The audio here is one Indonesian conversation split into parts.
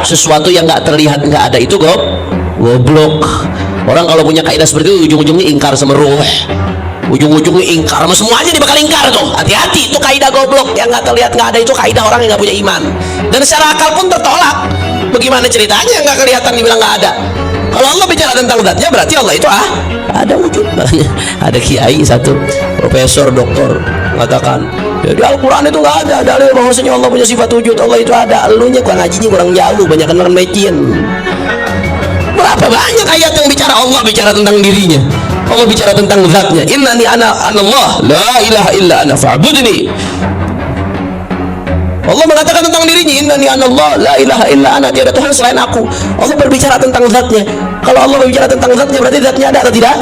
Sesuatu yang nggak terlihat, nggak ada itu goblok. Orang kalau punya kaidah seperti itu ujung-ujungnya ingkar sama ruh, ujung-ujungnya ingkar sama semuanya, dia bakal ingkar tuh. Hati-hati, itu kaidah goblok. Yang nggak terlihat, nggak ada itu kaidah orang yang nggak punya iman, dan secara akal pun tertolak. Bagaimana ceritanya nggak kelihatan dibilang nggak ada? Kalau Allah bicara tentang zatnya, berarti Allah itu ada wujud. Makanya ada kiai satu, profesor, doktor, mengatakan ya di Al-Quran itu nggak ada dalil bahwasanya Allah punya sifat wujud. Allah itu ada. Elunya kurang ngajinya kurang jauh, banyak kan mecin. Berapa banyak ayat yang bicara Allah bicara tentang dirinya, Allah bicara tentang zatnya. Innani ana Allah la ilaha illa ana fa'budni. Allah mengatakan tentang dirinya, innani ana Allah la ilaha illa ana, tiada Tuhan selain aku. Allah berbicara tentang zatnya. Kalau Allah berbicara tentang zatnya, berarti zatnya ada atau tidak?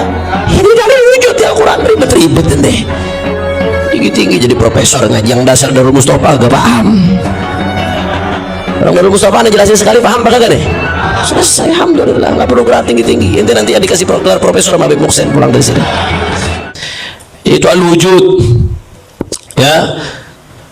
Ini dalil wujud di Al-Quran. Ribet-ribet deh, tinggi-tinggi jadi profesor ngaji yang dasar Darul Mustafa agak paham. Orang Darul Mustafa anda jelasin sekali paham apa kagak deh? Selesai, alhamdulillah, nggak perlu gelar tinggi-tinggi. Ente nanti dikasih gelar profesor sama Habib Muksen pulang dari sini. Itu al-wujud. Ya,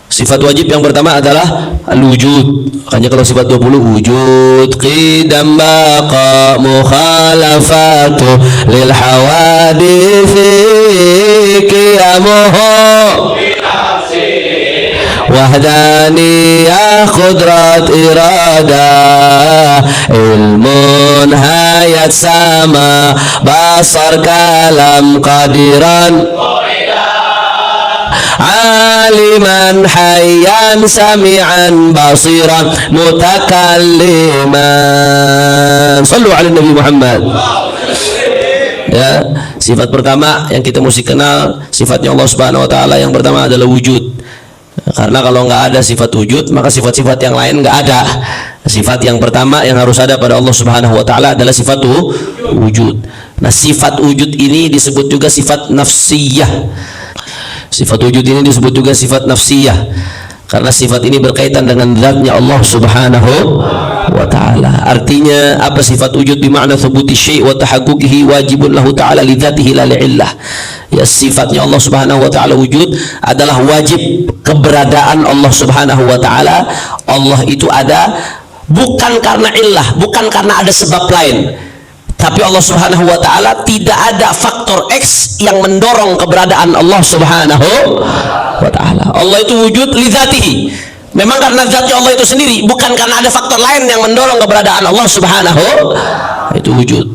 sifat wajib yang pertama adalah al-wujud. Makanya kalau sifat 20, wujud qidam baqa mukhalafatu lil hawaditsi qiyamuhu wahdaniyah qudrat iradah ilmun hayat sama basar kalam qadiran aliman hayyan sami'an basiran mutakalliman. Sallu ala Nabi Muhammad. Ya, sifat pertama yang kita mesti kenal sifatnya Allah Subhanahu wa taala yang pertama adalah wujud. Karena kalau nggak ada sifat wujud, maka sifat-sifat yang lain nggak ada. Sifat yang pertama yang harus ada pada Allah Subhanahu wa taala adalah sifat wujud. Nah, sifat wujud ini disebut juga sifat nafsiyah. Sifat wujud ini disebut juga sifat nafsiyah karena sifat ini berkaitan dengan zatnya Allah Subhanahu wa taala. Artinya apa sifat wujud? Bermakna thubuti syai' wa tahaqquqihi wajibun lahu ta'ala li dzatihi la li'illah. Ya, sifatnya Allah Subhanahu wa taala wujud adalah wajib keberadaan Allah Subhanahu wa taala. Allah itu ada bukan karena illah, bukan karena ada sebab lain. Tapi Allah Subhanahu wa taala tidak ada faktor X yang mendorong keberadaan Allah Subhanahu wa taala. Allah itu wujud li dzatihi. Memang karena zatnya Allah itu sendiri, bukan karena ada faktor lain yang mendorong keberadaan Allah Subhanahu itu wujud.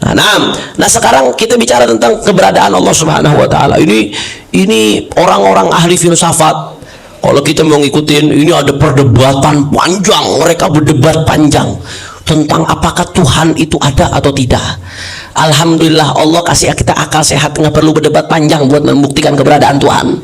Nah, sekarang kita bicara tentang keberadaan Allah Subhanahu wa taala. Ini orang-orang ahli filsafat. Kalau kita mau ngikutin, ini ada perdebatan panjang, mereka berdebat panjang tentang apakah Tuhan itu ada atau tidak. Alhamdulillah Allah kasih kita akal sehat, nggak perlu berdebat panjang buat membuktikan keberadaan Tuhan.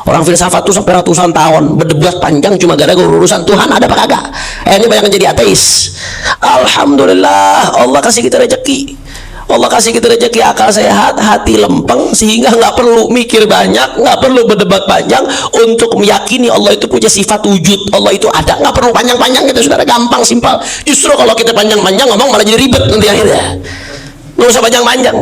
Orang filsafat tuh sampai ratusan tahun berdebat panjang cuma gara-gara urusan Tuhan ada apa kagak. Ini banyak yang jadi ateis. Alhamdulillah Allah kasih kita rezeki. Allah kasih kita rezeki akal sehat, hati lempeng, sehingga nggak perlu mikir banyak, nggak perlu berdebat panjang untuk meyakini Allah itu punya sifat wujud. Allah itu ada, nggak perlu panjang-panjang, itu saudara, gampang, simpel. Justru kalau kita panjang-panjang ngomong malah jadi ribet nanti akhirnya. Nggak usah panjang-panjang.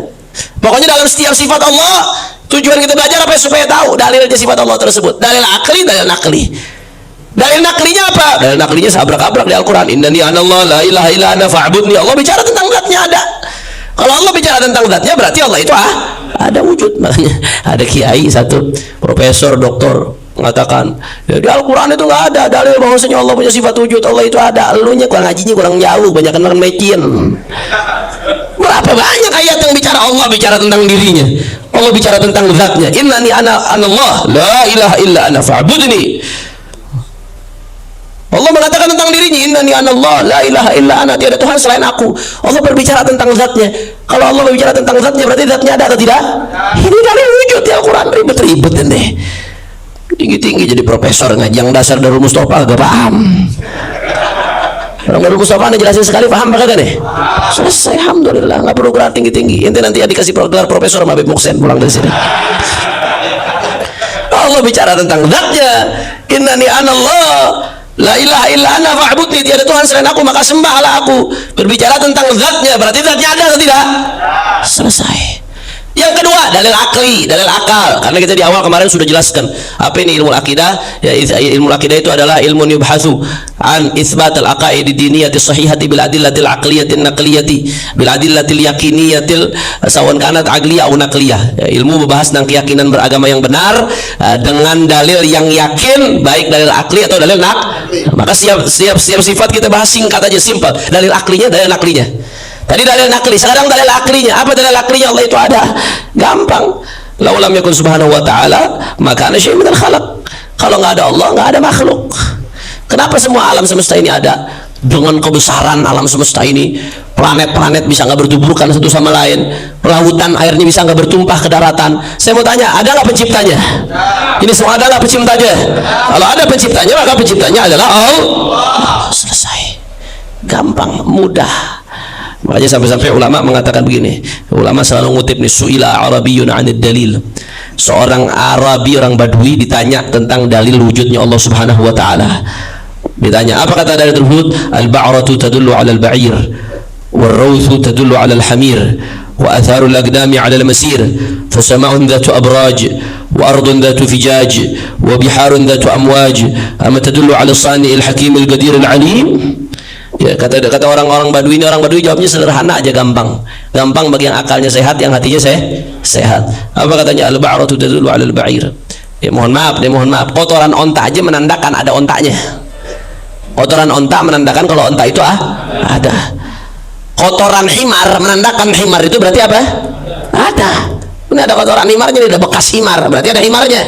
Pokoknya dalam setiap sifat Allah, tujuan kita belajar apa? Supaya tahu dalilnya sifat Allah tersebut. Dalil akli, dalil nakli. Dalil naklinya apa? Dalil naklinya sabrak-abrak di Al-Quran. Innani anallah la ilaha illa ana fa'budni. Allah bicara tentang zatnya ada. Kalau Allah bicara tentang zatnya, berarti Allah itu ada wujud. Makanya ada kiai satu, profesor, doktor, mengatakan ya di Al-Quran itu nggak ada dalil bahwasanya Allah punya sifat wujud. Allah itu ada. Elunya kurang ngajinya kurang jauh, banyak kan mecin. Berapa banyak ayat yang bicara Allah bicara tentang dirinya, Allah bicara tentang zatnya. Innani ana Allah la ilaha illa ana fa'budni. Allah mengatakan tentang dirinya, innani ana Allah la ilaha illa ana, tiada Tuhan selain aku. Allah berbicara tentang zatnya. Kalau Allah berbicara tentang zatnya, berarti zatnya ada atau tidak? Ini dalil wujud di Al-Quran. Ribet-ribet deh, tinggi-tinggi jadi profesor ngaji yang dasar Darul Mustafa agak paham. Orang Darul Mustafa anda jelasin sekali paham apa kagak deh? Selesai, alhamdulillah, nggak perlu gelar tinggi-tinggi. Ente nanti dikasih gelar profesor sama Habib Muksen pulang dari sini. Allah bicara tentang zatnya, innani ana Allah la ilaha illa ana fa'budni, tiada Tuhan selain aku maka sembahlah aku. Berbicara tentang zatnya, berarti zatnya ada atau tidak? Selesai. Yang kedua, dalil akli, dalil akal. Karena kita di awal kemarin sudah jelaskan apa ini ilmu akidah. Ya, ilmu akidah itu adalah ilmu yubhatsu an itsbat al-aqaid diniyati sahihati bil adillatil aqliyati naqliyati bil adillatil yaqiniyatil sawan kanat aqliyah atau naqliyah. Ya, ilmu membahas tentang keyakinan beragama yang benar dengan dalil yang yakin, baik dalil akli atau dalil Maka setiap sifat kita bahas singkat aja, simpel. Dalil aklinya, dalil naklinya. Tadi dalil nakli, sekarang dalil aklinya. Apa dalil aklinya? Allah itu ada. Gampang. Lau lam yakun subhanahu wa ta'ala maka ana syai' minal khalaq. Kalau nggak ada Allah, nggak ada makhluk. Kenapa semua alam semesta ini ada? Dengan kebesaran alam semesta ini, planet-planet bisa nggak bertuburkan satu sama lain, lautan airnya bisa nggak bertumpah ke daratan. Saya mau tanya, ada nggak penciptanya? Ini semua ada nggak penciptanya? Kalau ada penciptanya, maka penciptanya adalah Allah. Selesai. Gampang, mudah. Makanya sampai-sampai ulama mengatakan begini, ulama selalu ngutip nih, su'ila arabiyyun 'anid dalil. Seorang Arabi, orang Badui ditanya tentang dalil wujudnya Allah Subhanahu wa taala. Ditanya, apa kata dalil tersebut? Al-ba'ratu tadullu 'ala al-ba'ir, wal-rawthu tadullu 'ala al-hamir, wa atharu al-aqdami 'ala al-masir, fa sama'un dhatu abraj, wa ardun dhatu fijaj, wa biharun dhatu amwaj, ama tadullu 'ala as-sani' al-hakim al-qadir al-'alim. Ya, kata orang-orang Badui ini, orang Badui jawabnya sederhana aja, gampang bagi yang akalnya sehat, yang hatinya sehat. Apa katanya? Al-ba'ratu tadullu 'ala al-ba'ir. Ya mohon maaf, kotoran onta aja menandakan ada ontanya. Kotoran onta menandakan kalau onta itu ada. Kotoran himar menandakan himar itu berarti apa? Ada. Ini ada kotoran himarnya, ada bekas himar, berarti ada himarnya.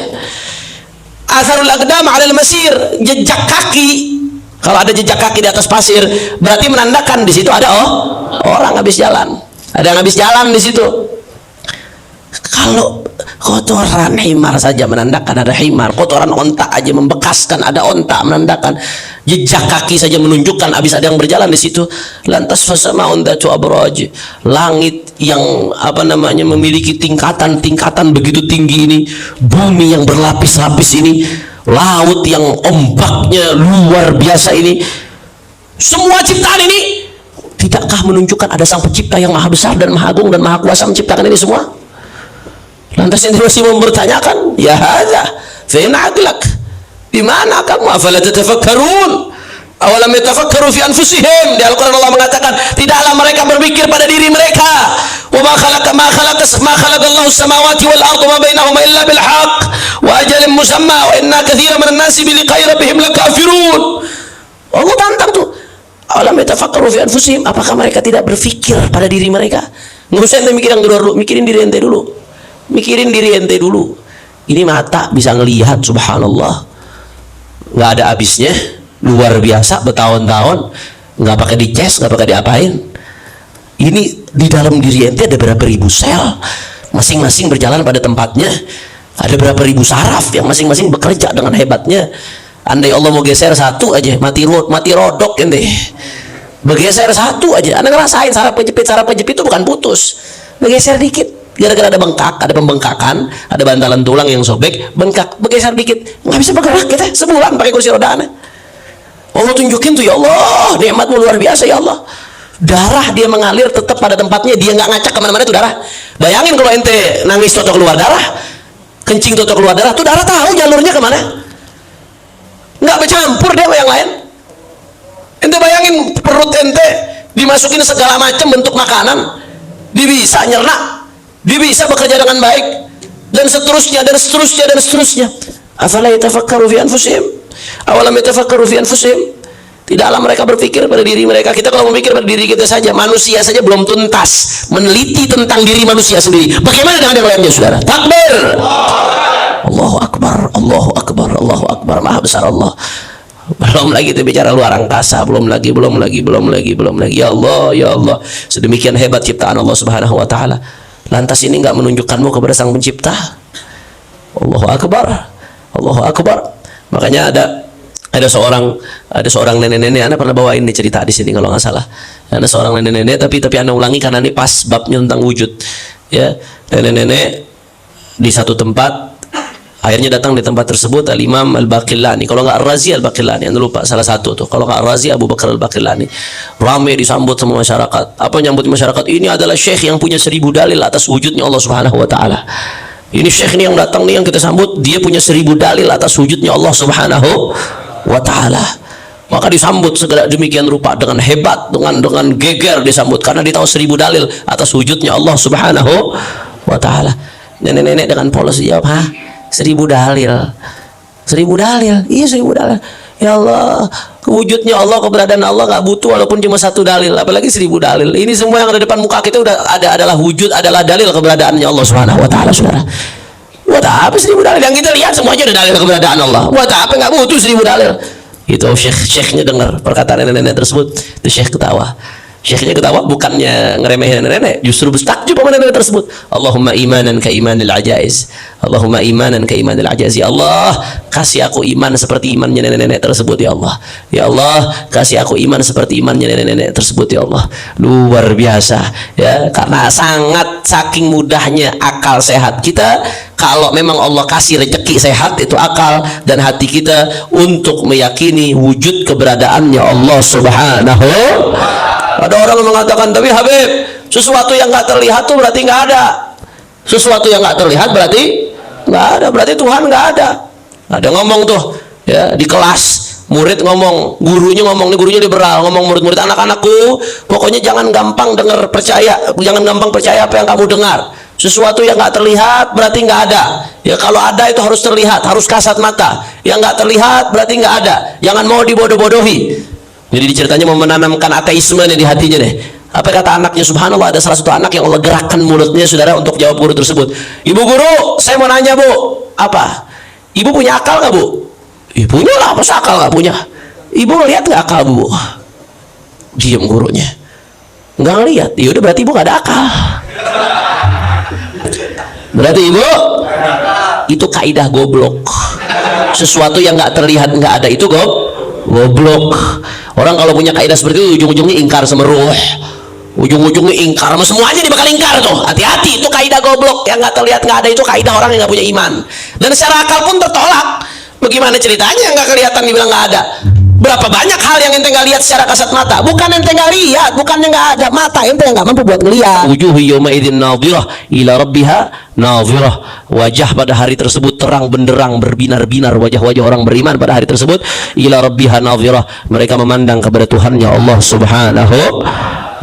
Atharul aqdam 'ala al-masir, jejak kaki. Kalau ada jejak kaki di atas pasir, berarti menandakan di situ ada orang habis jalan. Ada yang habis jalan di situ. Kalau kotoran himar saja menandakan ada himar, kotoran onta aja membekaskan ada onta, menandakan jejak kaki saja menunjukkan habis ada yang berjalan di situ. Lantas fasamaun dzatu abraj, langit yang memiliki tingkatan begitu tinggi ini, bumi yang berlapis-lapis ini, laut yang ombaknya luar biasa ini, semua ciptaan ini tidakkah menunjukkan ada sang pencipta yang maha besar dan maha agung dan maha kuasa menciptakan ini semua? Lantas yang masih mempertanyakan, ya hadza fa in aqlak, di mana kamu? Afala tatafakkarun? Awalam yatafakkaru fi anfusihim? Di Al-Qur'an Allah mengatakan, tidaklah mereka berpikir pada diri mereka. Wa ma khalaqallahu as-samawati wal arda ma bainahuma illa bil haqq wa ajalin musamma wa inna katsiran minan nasi bi liqa'i rabbihim lakafirun. Allah tantang tuh. Awalam yatafakkaru fi anfusihim? Apakah mereka tidak berpikir pada diri mereka? Nggak usah ente mikirin dulu, mikirin diri ente dulu. Mikirin diri ente dulu. Ini mata bisa ngelihat, subhanallah, nggak ada habisnya, luar biasa, bertahun-tahun nggak pakai dicas, nggak pakai diapain. Ini di dalam diri ente ada berapa ribu sel, masing-masing berjalan pada tempatnya. Ada berapa ribu saraf yang masing-masing bekerja dengan hebatnya. Andai Allah mau geser satu aja, mati rodok ente. Bergeser satu aja, anda ngerasain saraf kejepit itu bukan putus, bergeser dikit. Gara-gara ada bengkak, ada pembengkakan, ada bantalan tulang yang sobek, bengkak, bergeser dikit, nggak bisa bergerak kita sebulan pakai kursi roda. Allah tunjukin tuh, ya Allah, nikmatmu luar biasa ya Allah. Darah dia mengalir tetap pada tempatnya, dia nggak ngacak kemana-mana tuh darah. Bayangin kalau ente nangis toto keluar darah, kencing toto keluar darah, tuh darah tahu jalurnya kemana, nggak bercampur dia sama yang lain. Ente bayangin perut ente dimasukin segala macam bentuk makanan, dia bisa nyerna, dia bisa bekerja dengan baik, dan seterusnya dan seterusnya dan seterusnya. Afala yatafakkaru fi anfusihim? Awalam yatafakkaru fi anfusihim? Tidaklah mereka berpikir pada diri mereka. Kita kalau memikir pada diri kita saja, manusia saja belum tuntas meneliti tentang diri manusia sendiri. Bagaimana dengan yang lainnya, saudara? Takbir! Allahu Akbar, Allahu Akbar, Allahu Akbar. Maha besar Allah. Belum lagi kita bicara luar angkasa, belum lagi. Ya Allah, ya Allah. Sedemikian hebat ciptaan Allah Subhanahu wa taala. Lantas ini enggak menunjukkanmu kepada Sang Pencipta? Allahu Akbar, Allahu Akbar. Makanya ada seorang nenek-nenek, Anda pernah bawain nih cerita di sini kalau nggak salah. Ada seorang nenek-nenek, tapi Anda ulangi karena ini pas babnya tentang wujud. Ya, nenek-nenek di satu tempat Akhirnya datang di tempat tersebut Al-Imam Al-Baqillani, kalau nggak Ar-Razi Al-Baqillani, anda lupa salah satu tuh. Kalau nggak Ar-Razi, Abu Bakar Al-Baqillani. Ramai disambut sama masyarakat. Apa nyambut masyarakat? Ini adalah syekh yang punya 1000 dalil atas wujudnya Allah Subhanahu wa taala. Ini syekh ini yang datang nih, yang kita sambut, dia punya 1000 dalil atas wujudnya Allah Subhanahu wa taala. Maka disambut segala demikian rupa dengan hebat, dengan geger disambut, karena dia tahu 1000 dalil atas wujudnya Allah Subhanahu wa taala. Nenek-nenek dengan polos jawab, "Hah? 1000 dalil? 1000 dalil? Iya, 1000 dalil. Ya Allah, wujudnya Allah, keberadaan Allah nggak butuh walaupun cuma 1 dalil, apalagi 1000 dalil. Ini semua yang ada depan muka kita udah adalah wujud, adalah dalil keberadaannya Allah Subhanahu wa taala, saudara. Buat apa 1000 dalil? Yang kita lihat semuanya ada dalil keberadaan Allah. Buat apa nggak butuh 1000 dalil?" Itu syekhnya dengar perkataan nenek-nenek tersebut, itu syekh ketawa. Syekhnya ketawa, bukannya ngeremehin nenek-nenek, justru bertakjub sama nenek tersebut. Allahumma imanan ka imanil ajaiz. Allahumma imanan ka imanil ajaiz. Ya Allah, kasih aku iman seperti imannya nenek-nenek tersebut ya Allah. Ya Allah, kasih aku iman seperti imannya nenek-nenek tersebut ya Allah. Luar biasa ya, karena saking mudahnya akal sehat kita. Kalau memang Allah kasih rezeki sehat, itu akal dan hati kita untuk meyakini wujud keberadaannya Allah Subhanahu. Ada orang yang mengatakan, tapi Habib, sesuatu yang nggak terlihat tuh berarti nggak ada. Sesuatu yang nggak terlihat berarti nggak ada, berarti Tuhan nggak ada. Ada ngomong tuh ya di kelas, murid ngomong, gurunya ngomong, nih gurunya liberal, ngomong murid-murid, anak-anakku, pokoknya jangan gampang jangan gampang percaya apa yang kamu dengar. Sesuatu yang nggak terlihat berarti nggak ada. Ya kalau ada itu harus terlihat, harus kasat mata. Yang nggak terlihat berarti nggak ada. Jangan mau dibodoh-bodohi. Jadi ceritanya mau menanamkan ateisme nih di hatinya deh. Apa kata anaknya? Subhanallah, ada salah satu anak yang Allah gerakkan mulutnya, saudara, untuk jawab guru tersebut. "Ibu guru, saya mau nanya bu." "Apa?" "Ibu punya akal nggak bu?" "Ya punya lah, masa akal nggak punya?" "Ibu ngeliat nggak akal bu?" Diam gurunya. "Nggak ngeliat." "Ya udah, berarti ibu nggak ada akal." Berarti ibu itu kaidah goblok. Sesuatu yang nggak terlihat, nggak ada, itu goblok. Orang kalau punya kaidah seperti itu, ujung-ujungnya ingkar sama ruh, ujung-ujungnya ingkar sama semuanya, dia bakal ingkar tuh. Hati-hati, itu kaidah goblok. Yang nggak terlihat, nggak ada, itu kaidah orang yang nggak punya iman, dan secara akal pun tertolak. Bagaimana ceritanya nggak kelihatan dibilang nggak ada? Berapa banyak hal yang ente nggak lihat secara kasat mata? Bukan ente nggak lihat, bukannya nggak ada, mata ente yang nggak mampu buat ngelihat. Wujuhu yawma idzin nadhirah ila rabbiha nadhirah. Wajah pada hari tersebut terang benderang, berbinar-binar wajah-wajah orang beriman pada hari tersebut. Ila rabbiha nadhirah, mereka memandang kepada Tuhannya Allah Subhanahu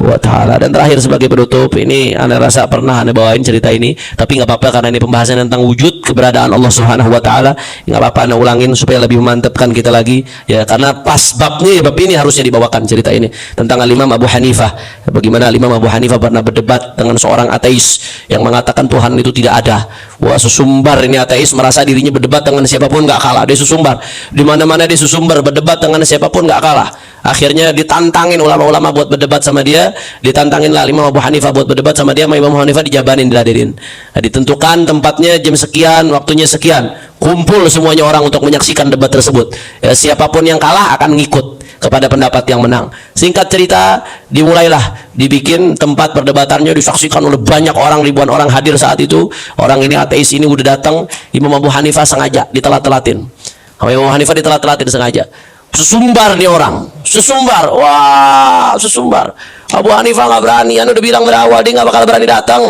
wa ta'ala. Dan terakhir sebagai penutup, ini anda rasa pernah anda bawain cerita ini, tapi nggak apa-apa karena ini pembahasan tentang wujud keberadaan Allah Subhanahu wa ta'ala. Nggak apa-apa anda ulangin supaya lebih memantapkan kita lagi ya, karena pas babnya, bab ini harusnya dibawakan cerita ini tentang Al-Imam Abu Hanifah. Bagaimana Al-Imam Abu Hanifah pernah berdebat dengan seorang ateis yang mengatakan Tuhan itu tidak ada. Wah, sesumbar ini ateis, merasa dirinya berdebat dengan siapapun nggak kalah. Dia sesumbar, di mana-mana dia sesumbar, berdebat dengan siapapun nggak kalah. Akhirnya ditantangin ulama-ulama buat berdebat sama dia, ditantangin lah Imam Abu Hanifah buat berdebat sama dia. Imam Abu Hanifah dijabanin, diladirin. Nah, ditentukan tempatnya jam sekian, waktunya sekian, kumpul semuanya orang untuk menyaksikan debat tersebut ya, siapapun yang kalah akan ngikut kepada pendapat yang menang. Singkat cerita, dimulailah dibikin tempat perdebatannya, disaksikan oleh banyak orang, ribuan orang hadir saat itu. Orang ini ateis ini udah datang, Imam Abu Hanifah sengaja ditelat-telatin. Imam Abu Hanifah ditelat-telatin sengaja. Sesumbar nih orang, sesumbar, wah sesumbar. Abu Hanifah nggak berani, anda udah bilang dari awal dia nggak bakal berani datang.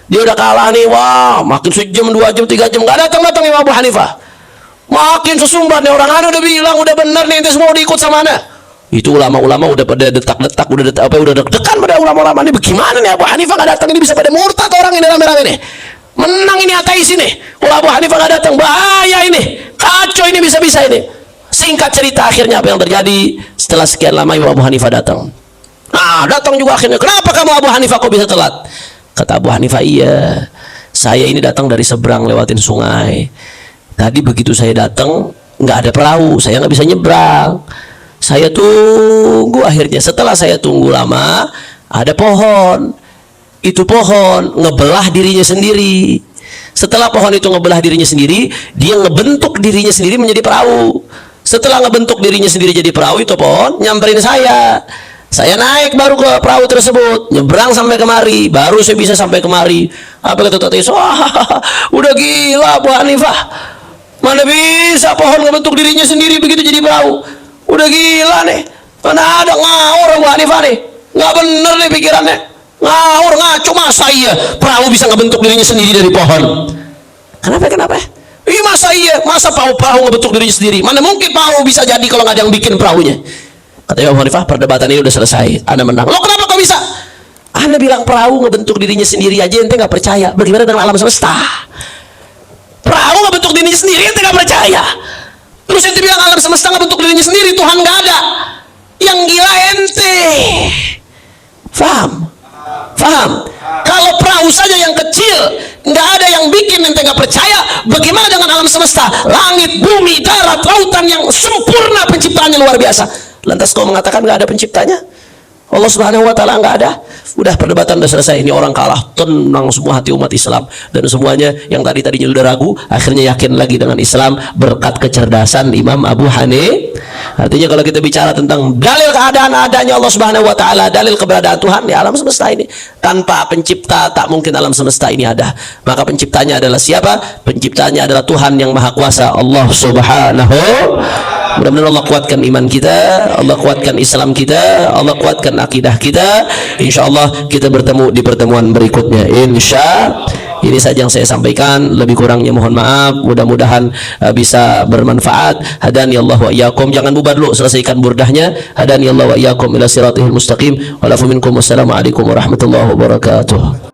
Dia udah kalah nih, wah makin sejam, 2 jam, 3 jam nggak datang Imam Abu Hanifah. Makin sesumbar nih orang, anda udah bilang udah benar nih, ente semua diikut sama anda. Itu ulama-ulama udah pada detak-detak, udah deg-degan pada ulama-ulama ini. Bagaimana nih Abu Hanifah nggak datang, ini bisa pada murtad orang ini rame-rame nih. Menang ini ateis ini, kalau Abu Hanifah nggak datang bahaya ini, kacau ini, bisa-bisa ini. Singkat cerita, akhirnya apa yang terjadi? Setelah sekian lama Imam Abu Hanifah datang. Nah, datang juga akhirnya. Kenapa kamu Abu Hanifah kok bisa telat? Kata Abu Hanifah, iya, saya ini datang dari seberang lewatin sungai. Tadi begitu saya datang, nggak ada perahu, saya nggak bisa nyebrang. Saya tunggu, akhirnya setelah saya tunggu lama, ada pohon. Itu pohon ngebelah dirinya sendiri. Setelah pohon itu ngebelah dirinya sendiri, dia ngebentuk dirinya sendiri menjadi perahu. Setelah ngebentuk dirinya sendiri jadi perahu, itu pohon nyamperin saya. Saya naik baru ke perahu tersebut, nyebrang sampai kemari, baru saya bisa sampai kemari. Apa kata Ateis? Wah, udah gila Abu Hanifah. Mana bisa pohon ngebentuk dirinya sendiri begitu jadi perahu? Udah gila nih. Mana ada ngawur Abu Hanifah nih. Nggak bener nih pikirannya. Ngawur, ngaco. Masa iya perahu bisa ngebentuk dirinya sendiri dari pohon? Kenapa? Iya masa iya? Masa perahu ngebentuk dirinya sendiri? Mana mungkin perahu bisa jadi kalau nggak ada yang bikin perahunya? Kata Abu Hanifah, perdebatan ini udah selesai. Anda menang. Lo kenapa kok bisa? Anda bilang perahu ngebentuk dirinya sendiri aja, ente nggak percaya. Bagaimana dengan alam semesta? Perahu ngebentuk dirinya sendiri, ente nggak percaya. Terus ente bilang alam semesta ngebentuk dirinya sendiri, Tuhan nggak ada. Yang gila ente. Faham? Kalau perahu saja yang kecil nggak ada yang bikin, ente nggak percaya, bagaimana dengan alam semesta? Langit, bumi, darat, lautan yang sempurna penciptaannya luar biasa. Lantas kau mengatakan nggak ada penciptanya? Allah Subhanahu wa Ta'ala nggak ada? Udah, perdebatan udah selesai. Ini orang kalah, tenang semua hati umat Islam, dan semuanya yang tadinya udah ragu akhirnya yakin lagi dengan Islam berkat kecerdasan Imam Abu Hanifah. Artinya kalau kita bicara tentang dalil keadaan adanya Allah Subhanahu wa Ta'ala, dalil keberadaan Tuhan di alam semesta ini, tanpa pencipta tak mungkin alam semesta ini ada. Maka penciptanya adalah siapa? Penciptanya adalah Tuhan yang Maha Kuasa, Allah Subhanahu. Mudah-mudahan Allah kuatkan iman kita, Allah kuatkan Islam kita, Allah kuatkan akidah kita. Insya Allah kita bertemu di pertemuan berikutnya. Insya ini saja yang saya sampaikan. Lebih kurangnya mohon maaf. Mudah-mudahan bisa bermanfaat. Hadani Allah wa iyyakum. Jangan bubar dulu, selesaikan burdahnya. Hadani Allah wa iyyakum ila siratihil mustaqim. Walafu minkum. Wassalamualaikum warahmatullahi wabarakatuh.